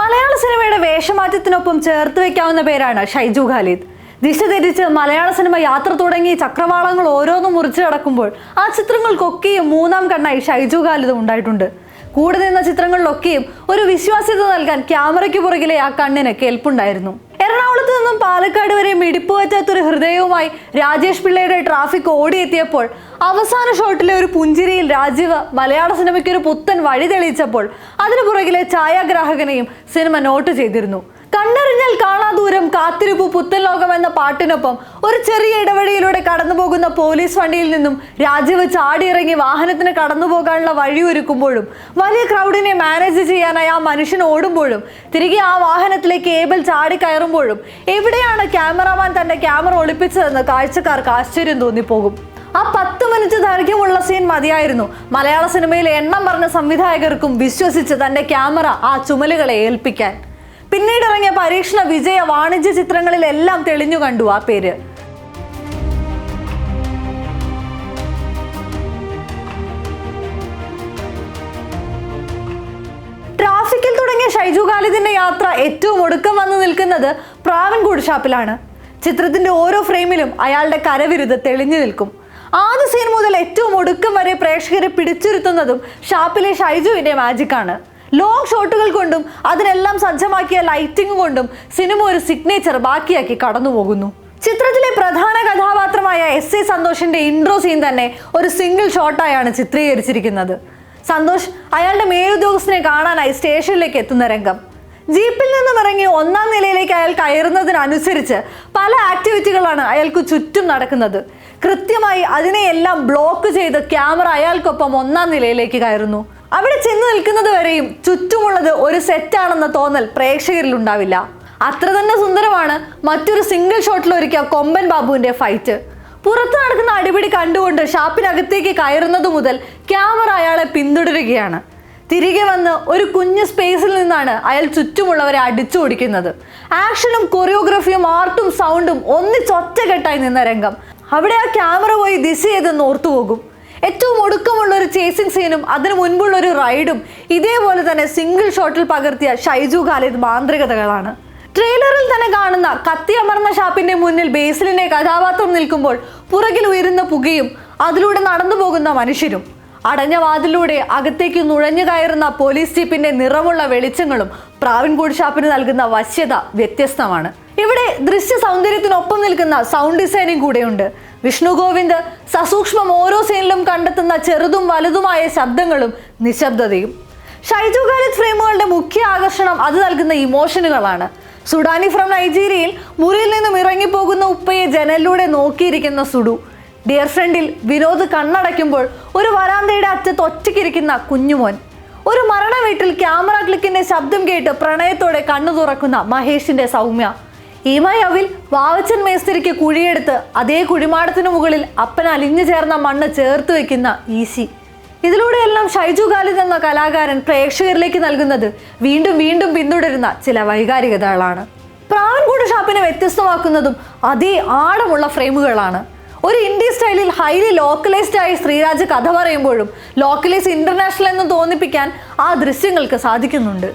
മലയാള സിനിമയുടെ വേഷമാറ്റത്തിനൊപ്പം ചേർത്ത് വെക്കാവുന്ന പേരാണ് ഷൈജു ഖാലിദ്. ദിശ തിരിച്ച് മലയാള സിനിമ യാത്ര തുടങ്ങി ചക്രവാളങ്ങൾ ഓരോന്നും മുറിച്ചു കടക്കുമ്പോൾ ആ ചിത്രങ്ങൾക്കൊക്കെയും മൂന്നാം കണ്ണായി ഷൈജു ഖാലിദ് ഉണ്ടായിട്ടുണ്ട്. കൂടെ നിന്ന ചിത്രങ്ങളിലൊക്കെയും ഒരു വിശ്വാസ്യത നൽകാൻ ക്യാമറയ്ക്ക് പുറകിലെ ആ കണ്ണിന് കേൾപ്പുണ്ടായിരുന്നു. എറണാകുളത്ത് നിന്നും പാലക്കാട് വരെ മിടിപ്പ് പറ്റാത്തൊരു ഹൃദയവുമായി രാജേഷ് പിള്ളയുടെ ട്രാഫിക് ഓടിയെത്തിയപ്പോൾ അവസാന ഷോട്ടിലെ ഒരു പുഞ്ചിരിയിൽ രാജീവ് മലയാള സിനിമയ്ക്ക് ഒരു പുത്തൻ വഴി തെളിയിച്ചപ്പോൾ അതിനു പുറകിലെ ഛായാഗ്രാഹകനെയും സിനിമ നോട്ട് ചെയ്തിരുന്നു. കണ്ണറിഞ്ഞാൽ കാണാ ദൂരം കാത്തിരിപ്പു പുത്തൻ ലോകം എന്ന പാട്ടിനൊപ്പം ഒരു ചെറിയ ഇടവഴിയിലൂടെ കടന്നുപോകുന്ന പോലീസ് വണ്ടിയിൽ നിന്നും രാജീവ് ചാടിയിറങ്ങി വാഹനത്തിന് കടന്നു പോകാനുള്ള വഴി ഒരുക്കുമ്പോഴും വലിയ ക്രൗഡിനെ മാനേജ് ചെയ്യാനായി ആ മനുഷ്യൻ ഓടുമ്പോഴും തിരികെ ആ വാഹനത്തിലെ കേബിൾ ചാടി കയറുമ്പോഴും എവിടെയാണ് ക്യാമറാമാൻ തന്റെ ക്യാമറ ഒളിപ്പിച്ചതെന്ന് കാഴ്ചക്കാർക്ക് ആശ്ചര്യം തോന്നിപ്പോകും. ആ 10 മിനിറ്റ് ദൈർഘ്യമുള്ള സീൻ മതിയായിരുന്നു മലയാള സിനിമയിലെ എണ്ണം പറഞ്ഞ സംവിധായകർക്കും വിശ്വസിച്ച് തന്റെ ക്യാമറ ആ ചുമലുകളെ ഏൽപ്പിക്കാൻ. പിന്നീട് ഇറങ്ങിയ പരീക്ഷണ വിജയ വാണിജ്യ ചിത്രങ്ങളിലെല്ലാം തെളിഞ്ഞു കണ്ടു ആ പേര്. ട്രാഫിക്കിൽ തുടങ്ങിയ ഷൈജു ഖാലിദിന്റെ യാത്ര ഏറ്റവും ഒടുക്കം വന്നു നിൽക്കുന്നത് പ്രാവൻകൂട് ഷാപ്പിലാണ്. ചിത്രത്തിന്റെ ഓരോ ഫ്രെയിമിലും അയാളുടെ കരവിരുത് തെളിഞ്ഞു നിൽക്കും. ആദ്യ സീൻ മുതൽ ഏറ്റവും ഒടുക്കം വരെ പ്രേക്ഷകരെ പിടിച്ചിരുത്തുന്നതും ഷാപ്പിലെ ഷൈജുവിന്റെ മാജിക്കാണ്. ലോങ് ഷോട്ടുകൾ കൊണ്ടും അതിനെല്ലാം സജ്ജമാക്കിയ ലൈറ്റിംഗ് കൊണ്ടും സിനിമ ഒരു സിഗ്നേച്ചർ ബാക്കിയാക്കി കടന്നു പോകുന്നു. ചിത്രത്തിലെ പ്രധാന കഥാപാത്രമായ എസ് എ സന്തോഷിന്റെ ഇൻട്രോ സീൻ തന്നെ ഒരു സിംഗിൾ ഷോട്ടായാണ് ചിത്രീകരിച്ചിരിക്കുന്നത്. സന്തോഷ് അയാളുടെ മേലുദ്യോഗസ്ഥനെ കാണാനായി സ്റ്റേഷനിലേക്ക് എത്തുന്ന രംഗം. ജീപ്പിൽ നിന്നും ഇറങ്ങി 1-ാം നിലയിലേക്ക് അയാൾ കയറുന്നതിനനുസരിച്ച് പല ആക്ടിവിറ്റികളാണ് അയാൾക്ക് ചുറ്റും നടക്കുന്നത്. കൃത്യമായി അതിനെയെല്ലാം ബ്ലോക്ക് ചെയ്ത് ക്യാമറ അയാൾക്കൊപ്പം 1-ാം നിലയിലേക്ക് കയറുന്നു. അവിടെ ചെന്ന് നിൽക്കുന്നത് വരെയും ചുറ്റുമുള്ളത് ഒരു സെറ്റാണെന്ന തോന്നൽ പ്രേക്ഷകരിൽ ഉണ്ടാവില്ല. അത്ര തന്നെ സുന്ദരമാണ് മറ്റൊരു സിംഗിൾ ഷോട്ടിൽ ഒരുക്കിയ കൊമ്പൻ ബാബുവിന്റെ ഫൈറ്റ്. പുറത്ത് നടക്കുന്ന അടിപിടി കണ്ടുകൊണ്ട് ഷാപ്പിനകത്തേക്ക് കയറുന്നത് മുതൽ ക്യാമറ അയാളെ പിന്തുടരുകയാണ്. തിരികെ വന്ന് ഒരു കുഞ്ഞു സ്പേസിൽ നിന്നാണ് അയാൾ ചുറ്റുമുള്ളവരെ അടിച്ചു ഓടിക്കുന്നത്. ആക്ഷനും കൊറിയോഗ്രഫിയും ആർട്ടും സൗണ്ടും ഒന്നിച്ചൊറ്റക്കെട്ടായി നിന്ന രംഗം. അവിടെ ആ ക്യാമറ പോയി ദിശ ചെയ്തെന്ന് ഓർത്തുപോകും. ഏറ്റവും ഒടുക്കമുള്ള ഒരു ചേസിംഗ് സീനും അതിനു മുൻപുള്ള ഒരു റൈഡും ഇതേപോലെ തന്നെ സിംഗിൾ ഷോട്ടിൽ പകർത്തിയ ഷൈജു ഖാലിദ് മാന്ത്രികതകളാണ്. ട്രെയിലറിൽ തന്നെ കാണുന്ന കത്തിയമർന്ന ഷാപ്പിന്റെ മുന്നിൽ ബേസിലിന്റെ കഥാപാത്രം നിൽക്കുമ്പോൾ പുറകിൽ ഉയരുന്ന പുകയും അതിലൂടെ നടന്നു പോകുന്ന മനുഷ്യരും അടഞ്ഞ വാതിലൂടെ അകത്തേക്ക് നുഴഞ്ഞു കയറുന്ന പോലീസ് ജീപ്പിന്റെ നിറമുള്ള വെളിച്ചങ്ങളും പ്രാവൻകൂട് ഷാപ്പിന് നൽകുന്ന വശ്യത വ്യത്യസ്തമാണ്. ഇവിടെ ദൃശ്യ സൗന്ദര്യത്തിനൊപ്പം നിൽക്കുന്ന സൗണ്ട് ഡിസൈനിങ് കൂടെയുണ്ട്. വിഷ്ണു ഗോവിന്ദ് സസൂക്ഷ്മം ഓരോ സീനിലും കണ്ടെത്തുന്ന ചെറുതും വലുതുമായ ശബ്ദങ്ങളും നിശബ്ദതയും. ഷൈജു ഖാലിദ് ഫ്രെയിമുകളുടെ മുഖ്യ ആകർഷണം അത് നൽകുന്ന ഇമോഷനുകളാണ്. സുഡാനി ഫ്രം നൈജീരിയയിൽ മുറിയിൽ നിന്നും ഇറങ്ങിപ്പോകുന്ന ഉപ്പയെ ജനലിലൂടെ നോക്കിയിരിക്കുന്ന സുഡു. ഡിയർ ഫ്രണ്ടിൽ വിനോദ് കണ്ണടയ്ക്കുമ്പോൾ ഒരു വരാന്തയുടെ അറ്റത്ത് ഒറ്റയ്ക്കിരിക്കുന്ന കുഞ്ഞുമോൻ. ഒരു മരണ വീട്ടിൽ ക്യാമറ ക്ലിക്കിന്റെ ശബ്ദം കേട്ട് പ്രണയത്തോടെ കണ്ണു തുറക്കുന്ന മഹേഷിന്റെ സൗമ്യ. ഈമയവിൽ വാവച്ചൻ മേസ്തിരിക്ക് കുഴിയെടുത്ത് അതേ കുഴിമാടത്തിനു മുകളിൽ അപ്പൻ അലിഞ്ഞു ചേർന്ന മണ്ണ് ചേർത്ത് വെക്കുന്ന ഈശി. ഇതിലൂടെയെല്ലാം ഷൈജു ഖാലിദ് എന്ന കലാകാരൻ പ്രേക്ഷകരിലേക്ക് നൽകുന്നത് വീണ്ടും വീണ്ടും പിന്തുടരുന്ന ചില വൈകാരികതകളാണ്. പ്രാവൻകൂട് ഷാപ്പിനെ വ്യത്യസ്തമാക്കുന്നതും അതേ ആഴമുള്ള ഫ്രെയിമുകളാണ്. ഒരു ഇന്ത്യ സ്റ്റൈലിൽ ഹൈലി ലോക്കലൈസ്ഡ് ആയി ശ്രീരാജ് കഥ പറയുമ്പോഴും ലോക്കലൈസ് ഇന്റർനാഷണൽ എന്ന് തോന്നിപ്പിക്കാൻ ആ ദൃശ്യങ്ങൾക്ക് സാധിക്കുന്നുണ്ട്.